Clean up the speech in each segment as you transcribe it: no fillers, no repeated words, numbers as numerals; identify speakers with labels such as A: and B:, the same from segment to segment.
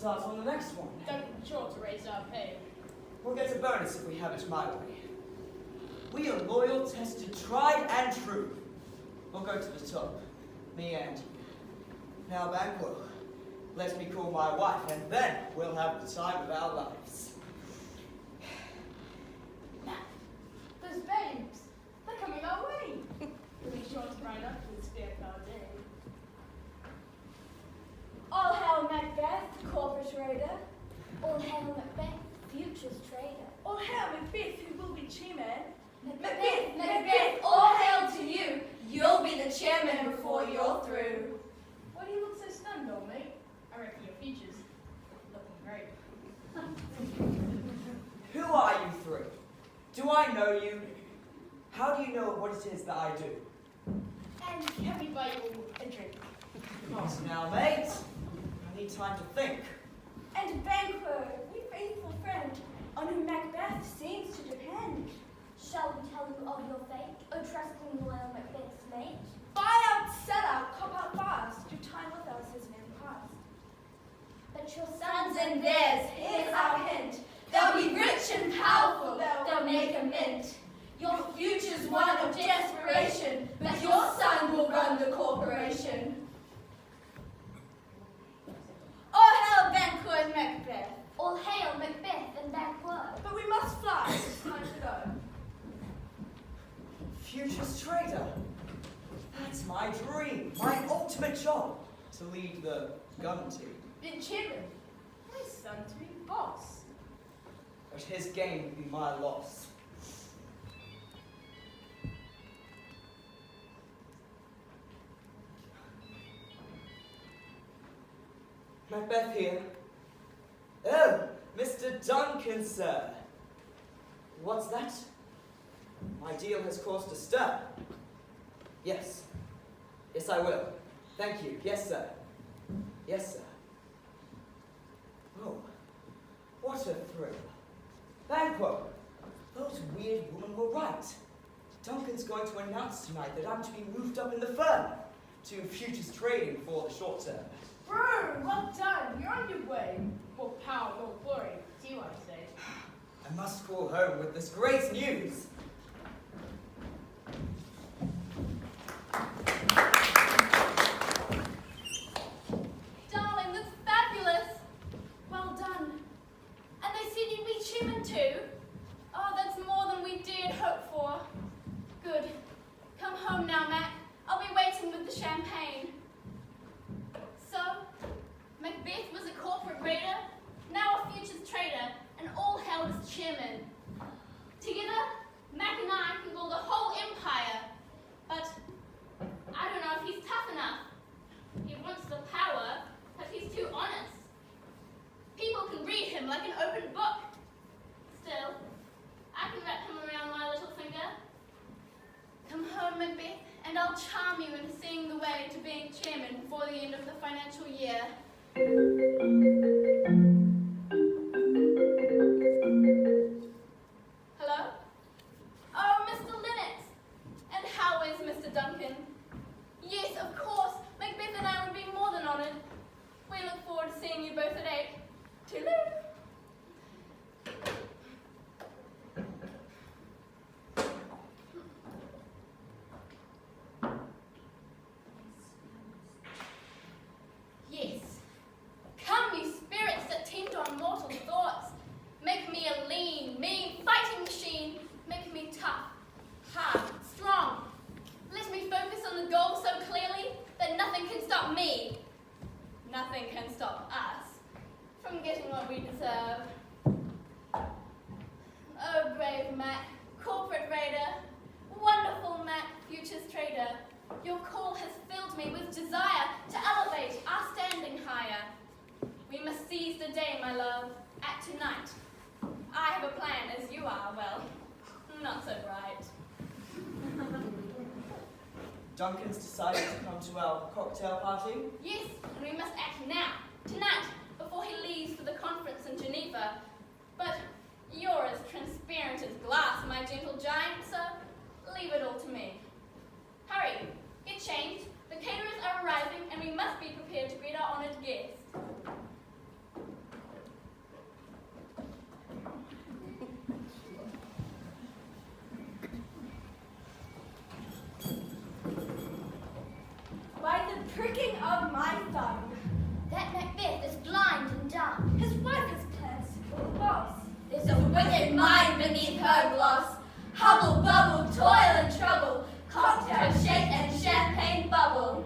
A: start on the next one.
B: Duncan's sure to raise our pay.
A: We'll get a bonus if we have it my way. We are loyal, tested, tried, and true. We'll go to the top, me and you. Now, Banquo, let me call my wife, and then we'll have the time of our lives.
B: Those babes, they're coming our way. We'll be sure to ride up to this fair car day.
C: All hail Macbeth, corporate raider. All hail Macbeth, futures trader.
D: All hail Macbeth, who will be chairman.
C: Macbeth, Macbeth, all hail to you. You'll be the chairman before you're through.
B: Why do you look so stunned, old mate? I reckon your features looking great.
A: Who are you three? Do I know you? How do you know what it is that I do?
B: And can we buy you a drink?
A: Not now, mate. I need time to think.
D: And Banquo, you faithful friend, on whom Macbeth seems to depend.
C: Shall we tell you of your fate, O trusting loyal Macbeth's mate?
D: Buy out, sell out, cop out fast. Your time with us is never past.
C: But your sons and theirs, here's our hint. They'll be rich and powerful, they'll make a mint. Your future's one of desperation, but your son will run the corporation.
D: All hail Banquo and Macbeth.
C: All hail Macbeth and Banquo.
D: But we must fly, it's time to go.
A: Futures trader. That's my dream, my ultimate job, to lead the gun team.
B: Then chairman, my son to be boss.
A: But his gain would be my loss. Macbeth here. Oh, Mr. Duncan, sir. What's that? My deal has caused a stir. Yes. Yes, I will. Thank you. Yes, sir. Yes, sir. Oh, what a thrill. Banquo, those weird women were right. Duncan's going to announce tonight that I'm to be moved up in the firm to futures trading for the short term.
B: Bro, well done. You're on your way. More power, more glory. Do you want to say?
A: I must call home with this great news.
C: Darling, that's fabulous. Well done. And they said you'd be chairman too? Oh, that's more than we dared hope for. Good. Come home now, Mac. I'll be waiting with the champagne. So, Macbeth was a corporate raider, now a futures trader, and all held as chairman. Together, Mac and I can build a whole empire. But I don't know if he's tough enough. He wants the power, but he's too honest. People can read him like an open book. Still, I can wrap him around my little finger. Come home, Macbeth, and I'll charm you into seeing the way to being chairman before the end of the financial year. Hello? Oh, Mr. Lennox. And how is Mr. Duncan? Yes, of course. Macbeth and I would be more than honored. We look forward to seeing you both at 8. Toodaloo. Yes. Come, you spirits that tend on mortal thoughts. Make me a lean, mean, fighting machine. Make me tough, hard, strong. Let me focus on the goal so clearly that nothing can stop me. Nothing can stop us from getting what we deserve. Oh, brave Mac, corporate raider, wonderful Mac, futures trader. Your call has filled me with desire to elevate our standing higher. We must seize the day, my love, at tonight. I have a plan as you are, well, not so bright.
A: Duncan's decided to come to our cocktail party.
C: Yes, and we must act now, tonight, before he leaves for the conference in Geneva. But you're as transparent as glass, my gentle giant, so leave it all to me. Hurry, get changed. The caterers are arriving, and we must be prepared to greet our honored guest. delicate mind beneath her gloss. Hubble, bubble, toil and trouble, cocktail, shake and champagne bubble.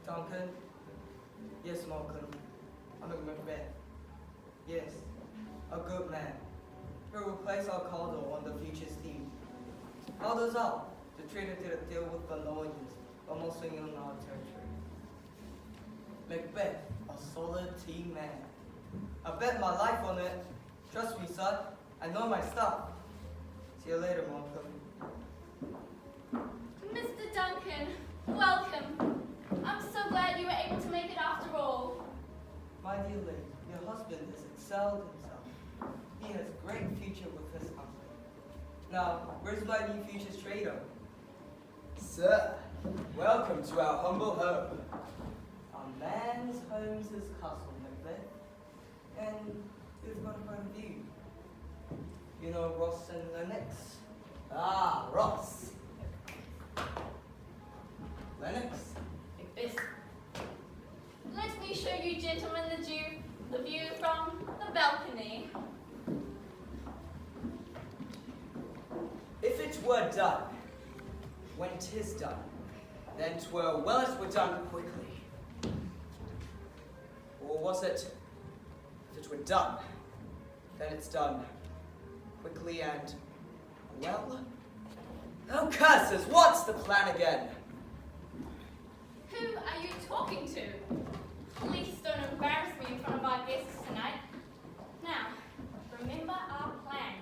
A: Duncan? Yes, Malcolm. I'm a Macbeth. Yes, a good man. He'll replace our Caldor on the future's theme. Calder's out to Trinity to deal with the lawyers almost swinging on our territory. Macbeth, a solid team man. I bet my life on it. Trust me, son. I know my stuff. See you later, Malcolm.
C: Mr. Duncan, welcome. I'm so glad you were able to make it after all.
A: My dear lady, your husband has excelled himself. He has great future with his company. Now, where's my new futures trader? Sir, welcome to our humble home. A man's home's his castle, Macbeth. And we've got a point of view. You know Ross and Lennox? Ah, Ross. Lennox?
C: This. Let me show you gentlemen the view from the balcony.
A: If it were done, when 'tis done, then 'twere well it were done quickly. Or was it, if it were done, then it's done quickly and well? Oh, curses, what's the plan again?
C: Who are you talking to? Please don't embarrass me in front of our guests tonight. Now, remember our plan.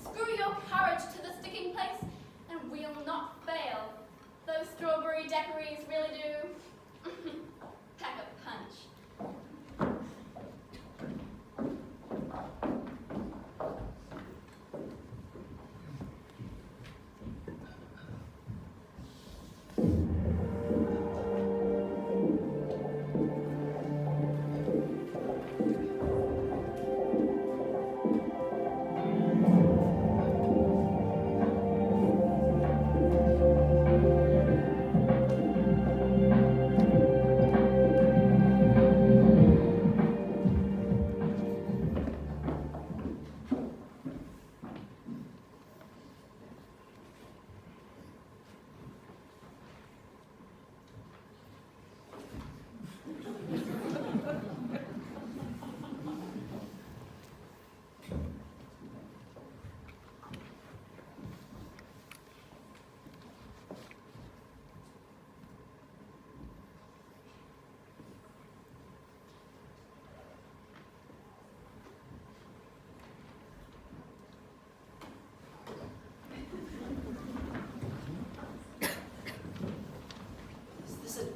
C: Screw your courage to the sticking place, and we'll not fail. Those strawberry daiquiris really do pack a punch.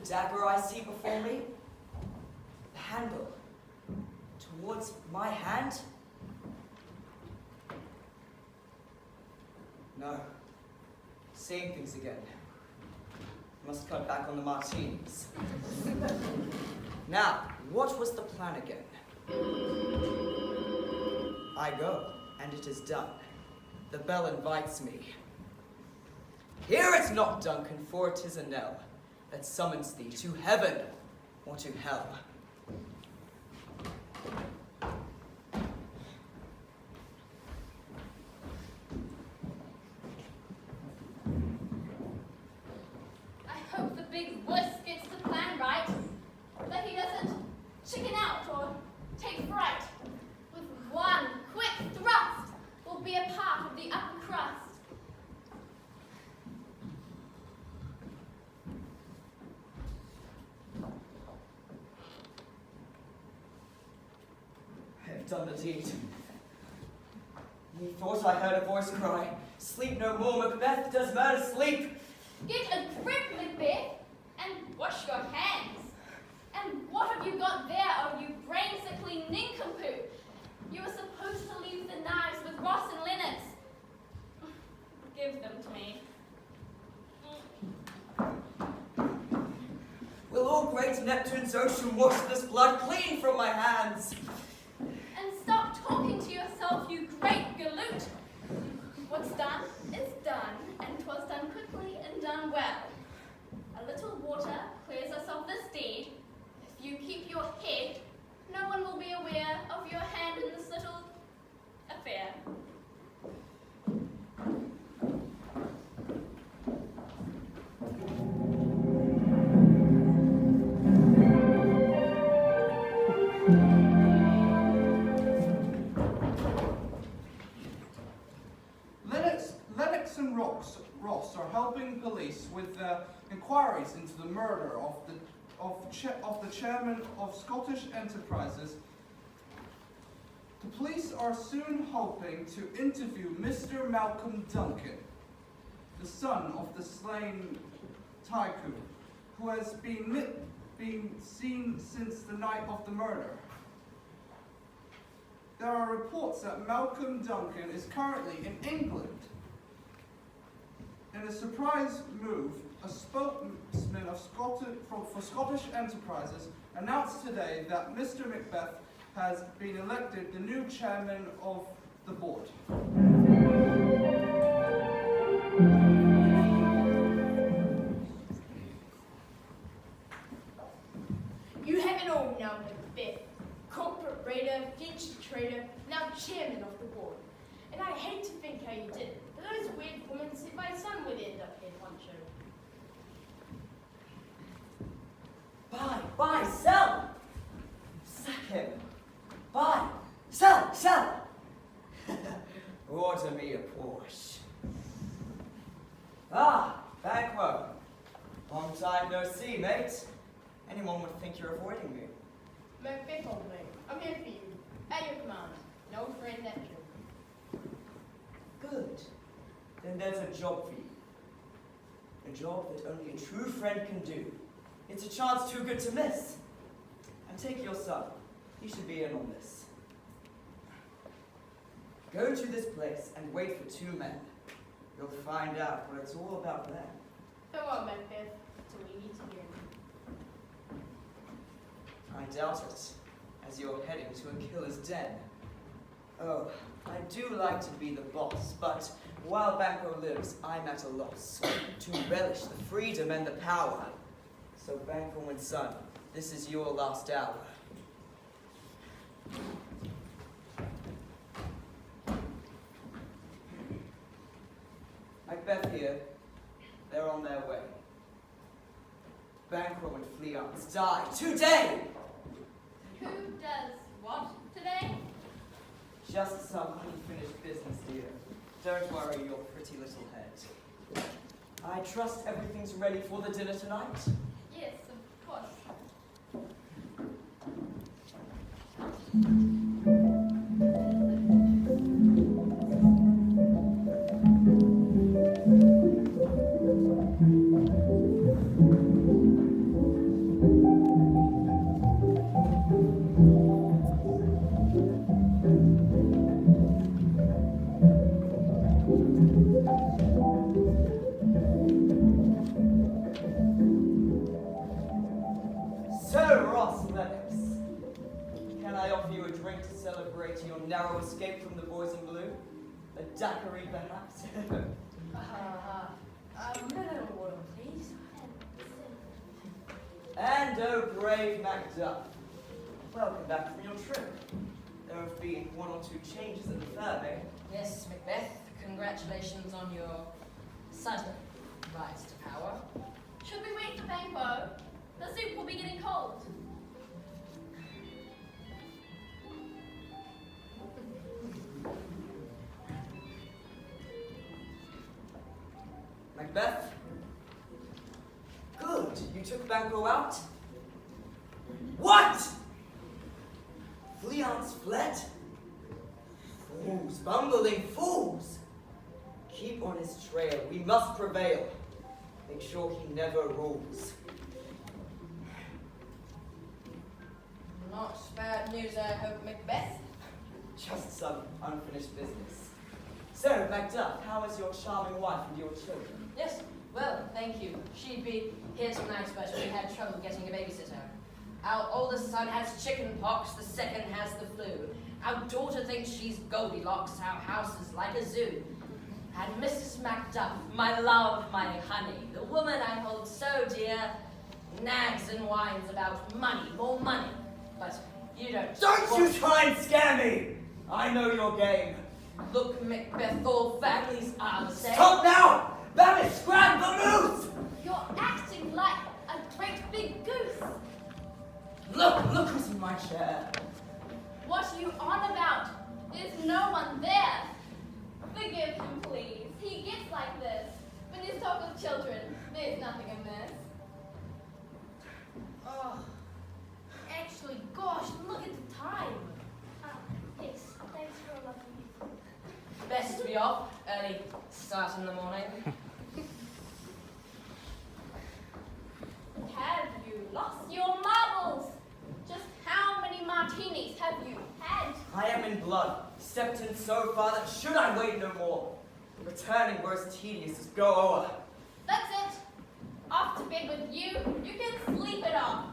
A: Dagger I see before me, the handle towards my hand. No, seeing things again. Must cut back on the martinis. Now, what was the plan again? I go, and it is done. The bell invites me. Hear it not, Duncan, for it is a knell that summons thee to heaven or to hell.
C: I hope the big wuss gets the plan right, that he doesn't chicken out or take fright. With one quick thrust, will be a part of the upper crust.
A: I have done the deed. Methought I heard a voice cry, "Sleep no more, Macbeth, does murder sleep?"
C: Get a grip, Macbeth. And wash your hands. And what have you got there, oh you brain-sickly nincompoop? You were supposed to leave the knives with Ross and Lennox. Give them to me.
A: Will all great Neptune's ocean wash this blood clean from my hands?
C: And stop talking to yourself, you great galoot. What's done is done, and 'twas done quickly and done well. A little water clears us of this deed. If you keep your head, no one will be aware of your hand in this little affair.
E: Lennox and Ross are helping police with inquiries into the murder of the chairman of Scottish Enterprises. The police are soon hoping to interview Mr. Malcolm Duncan, the son of the slain tycoon, who has been seen since the night of the murder. There are reports that Malcolm Duncan is currently in England. In a surprise move, a spokesman for Scottish Enterprises announced today that Mr. Macbeth has been elected the new chairman of the board.
B: You have it all now, Macbeth. Corporate raider, future trader, now chairman of the board. And I hate to think how you did it, but those weird women said my son would end up head honcho.
A: Buy, sell! Sack him! Buy, sell! Order me a Porsche. Ah, Banquo. Long time no see, mate. Anyone would think you're avoiding me.
B: Macbeth, old mate, I'm here for you. At your command. No friend Neptune.
A: Good. Then there's a job for you. A job that only a true friend can do. It's a chance too good to miss. And take your son. He should be in on this. Go to this place and wait for 2 men. You'll find out what it's all about then.
B: Farewell, Macbeth, till we meet again.
A: I doubt it, as you're heading to a killer's den. Oh, I do like to be the boss, but while Banquo lives, I'm at a loss to relish the freedom and the power. So Banquo and son, this is your last hour. Macbeth here, they're on their way. Banquo and Fleance die today!
C: Who does what today?
A: Just some unfinished business, dear. Don't worry your pretty little head. I trust everything's ready for the dinner tonight?
C: Yes, of course.
A: Your narrow escape from the boys in blue? A daiquiri, perhaps?
B: Mineral water, please.
A: And oh, brave Macduff. Welcome back from your trip. There have been 1 or 2 changes at the firm, eh?
F: Yes, Macbeth, congratulations on your sudden rise to power.
C: Should we wait for Banquo? The soup will be getting cold.
A: Macbeth? Good, you took Banquo out? What? Fleance fled? Fools, bumbling fools! Keep on his trail, we must prevail. Make sure he never rules.
F: Not bad news, I hope, Macbeth.
A: Just some unfinished business. So, Macduff, how is your charming wife and your children?
F: Yes, well, thank you. She'd be here tonight, but we had trouble getting a babysitter. Our oldest son has chicken pox, the second has the flu. Our daughter thinks she's Goldilocks, our house is like a zoo. And Mrs. Macduff, my love, my honey, the woman I hold so dear, nags and whines about money, more money. But you don't...
A: Don't you try and scare me! I know your game.
F: Look, Macbeth, all families are the same.
A: Stop now! Babbitt, scrap the moose!
C: You're acting like a great big goose.
A: Look who's in my chair.
C: What are you on about? There's no one there. Forgive him, please. He gets like this. When there's talk of children, there's nothing amiss. Oh, actually, gosh, look at the time. Yes, thanks for a lovely meeting.
F: Best to be off early start in the morning.
C: Have you lost your marbles? Just how many martinis have you had?
A: I am in blood, stepped in so far that should I wait no more, returning were as tedious as go o'er.
C: That's it. Off to bed with you. You can sleep it off.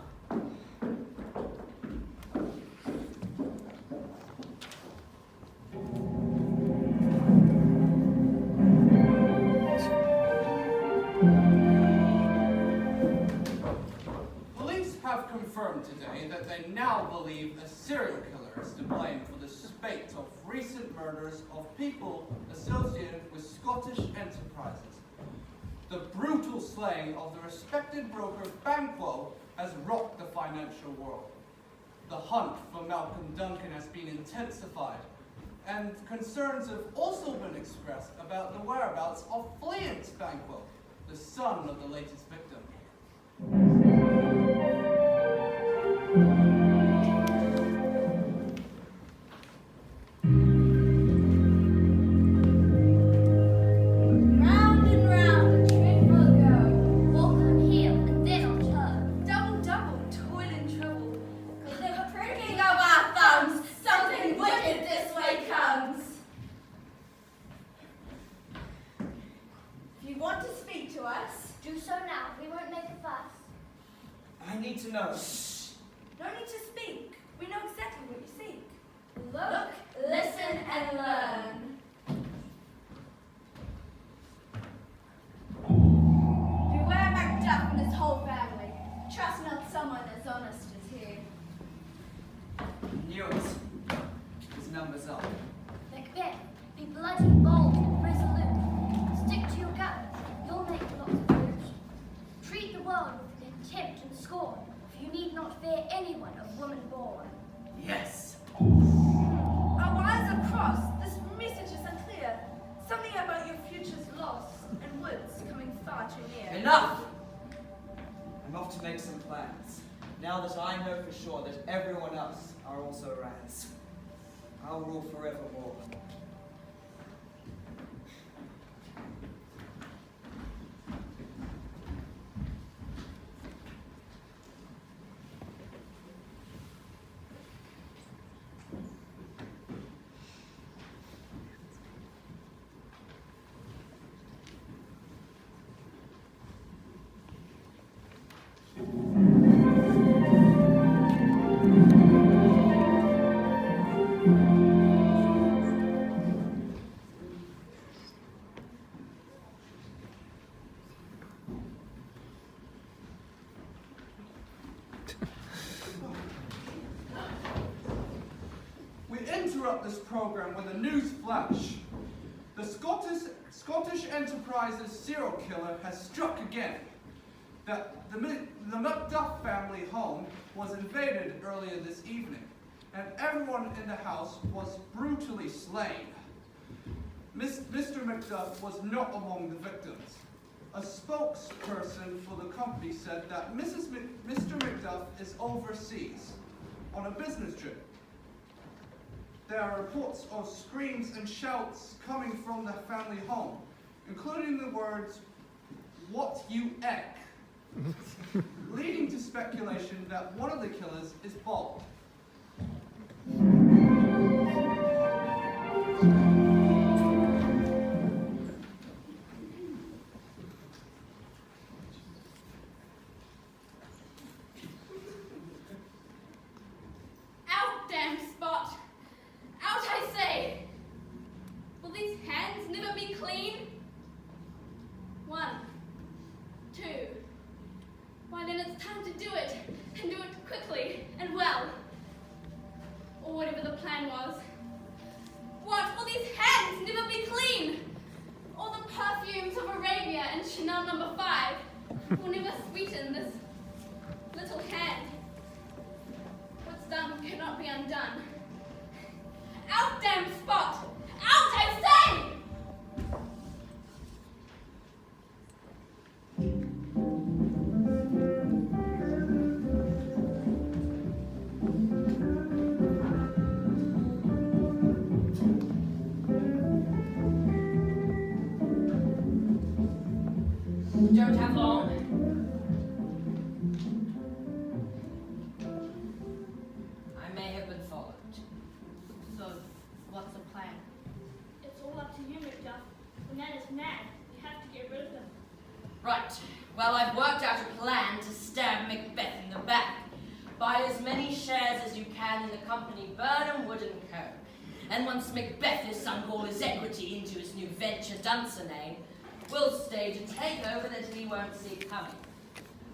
E: Police have confirmed today that they now believe a serial killer is to blame for the spate of recent murders of people associated with Scottish enterprises. The brutal slaying of the respected broker Banquo has rocked the financial world. The hunt for Malcolm Duncan has been intensified, and concerns have also been expressed about the whereabouts of Fleance Banquo, the son of the latest victim.
D: Round and round the train will go.
C: Walk on heel and then on turn.
D: Double, double, toil and trouble. 'Cause they were pricking of our thumbs. Something wicked this way comes. If you want to speak to us,
C: Do so now. We won't make a fuss.
A: I need to know.
D: no need to speak. We know exactly what you seek.
C: Look, listen, and learn.
D: Beware Macduff and his whole family. Trust not someone as honest as he.
A: Knew it. His number's up.
C: Macbeth, be bloody, bold, and resolute. Stick to your guns. You'll make lots of food. Treat the world with contempt and scorn, for you need not fear anyone of woman born.
A: Yes.
D: Our wires are crossed. This message is unclear. Something about your future's lost and woods coming far too near.
A: Enough! I'm off to make some plans. Now that I know for sure that everyone else are also rats, I'll rule forevermore.
E: We interrupt this program with a news flash. The Scottish Enterprises serial killer has struck again. The Macduff family home was invaded earlier this evening, and everyone in the house was brutally slain. Mr. Macduff was not among the victims. A spokesperson for the company said that Mr. Macduff is overseas on a business trip. There are reports of screams and shouts coming from the family home, including the words, "What you eck," leading to speculation that one of the killers is bald.
C: it's time to do it, and do it quickly and well. Or whatever the plan was. What, will these hands never be clean? Or the perfumes of Arabia and Chanel No. 5 will never sweeten this little hand. What's done cannot be undone. Out, damn spot! Out, I say!
F: Don't have long. I may have been followed.
B: So, what's the plan?
C: It's all up to you, Macduff. The man is mad. We have to get rid of him.
F: Right. Well, I've worked out a plan to stab Macbeth in the back. Buy as many shares as you can in the company Burnham, Wood & Co. And once Macbeth has sunk all his equity into his new venture, Dunsinane, we'll stage a takeover that he won't see coming.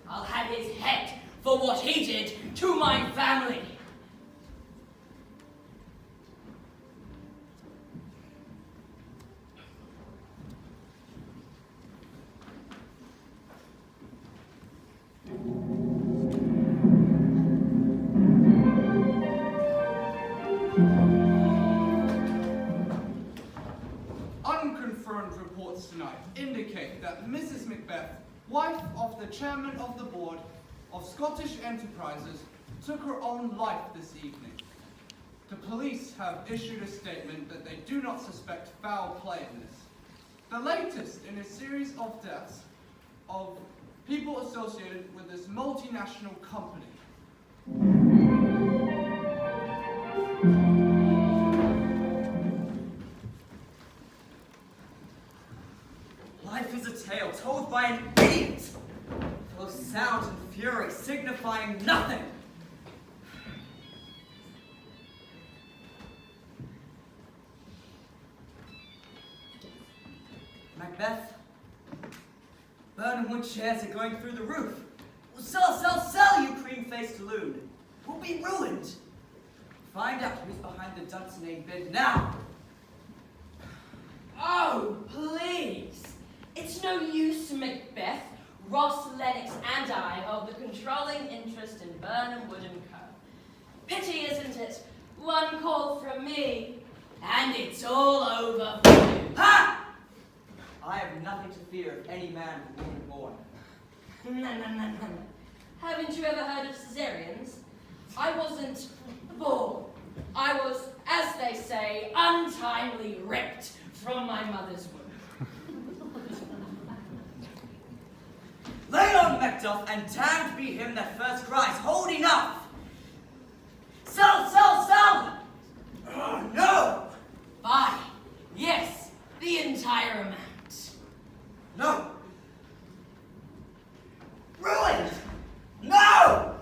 F: I'll have his head for what he did to my family.
E: Unconfirmed reports tonight indicate that Mrs. Macbeth, wife of the chairman of the board of Scottish Enterprises, took her own life this evening. The police have issued a statement that they do not suspect foul play in this. The latest in a series of deaths of people associated with this multinational company.
A: Life is a tale told by an idiot, full of sound and fury, signifying nothing. Macbeth, Burnham Wood shares are going through the roof. Sell, sell, sell, you cream-faced loon. We'll be ruined. Find out who's behind the Dunsinane bid now.
F: Oh, please. It's no use, Macbeth. Ross, Lennox, and I hold the controlling interest in Burnham, Wood & Co. Pity, isn't it? One call from me, and it's all over for you.
A: Ha! I have nothing to fear of any man or woman born.
F: No. Haven't you ever heard of cesareans? I wasn't born. I was, as they say, untimely ripped from my mother's womb.
A: Lay on, Macduff, and damned be him that first cries, hold enough! Sell, sell, sell! Oh, no!
F: Buy. Yes, the entire amount.
A: No! Ruined! No!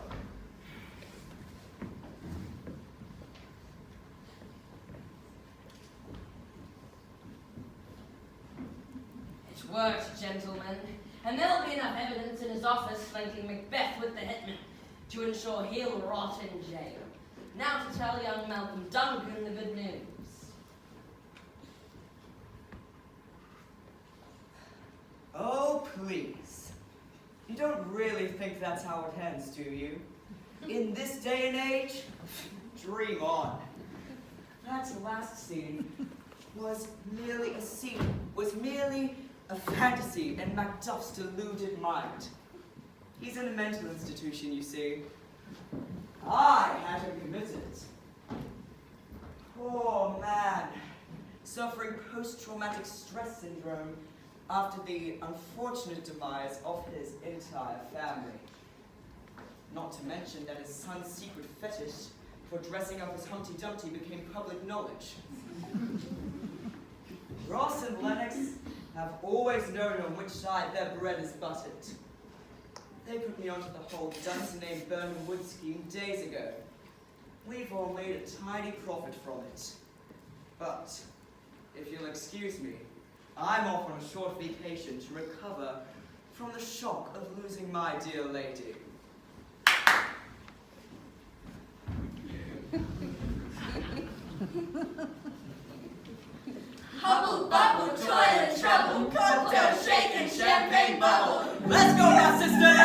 F: It worked, gentlemen, and there'll be enough evidence in his office linking Macbeth with the hitman to ensure he'll rot in jail. Now to tell young Malcolm Duncan the good news.
A: Oh, please. You don't really think that's how it ends, do you? In this day and age? Dream on. That last scene was merely a fantasy in Macduff's deluded mind. He's in a mental institution, you see. I had him committed. Poor man, suffering post-traumatic stress syndrome after the unfortunate demise of his entire family. Not to mention that his son's secret fetish for dressing up as Humpty Dumpty became public knowledge. Ross and Lennox have always known on which side their bread is buttered. They put me onto the whole Dunsinane Burnham Wood scheme days ago. We've all made a tiny profit from it. But, if you'll excuse me, I'm off on a short vacation to recover from the shock of losing my dear lady. sister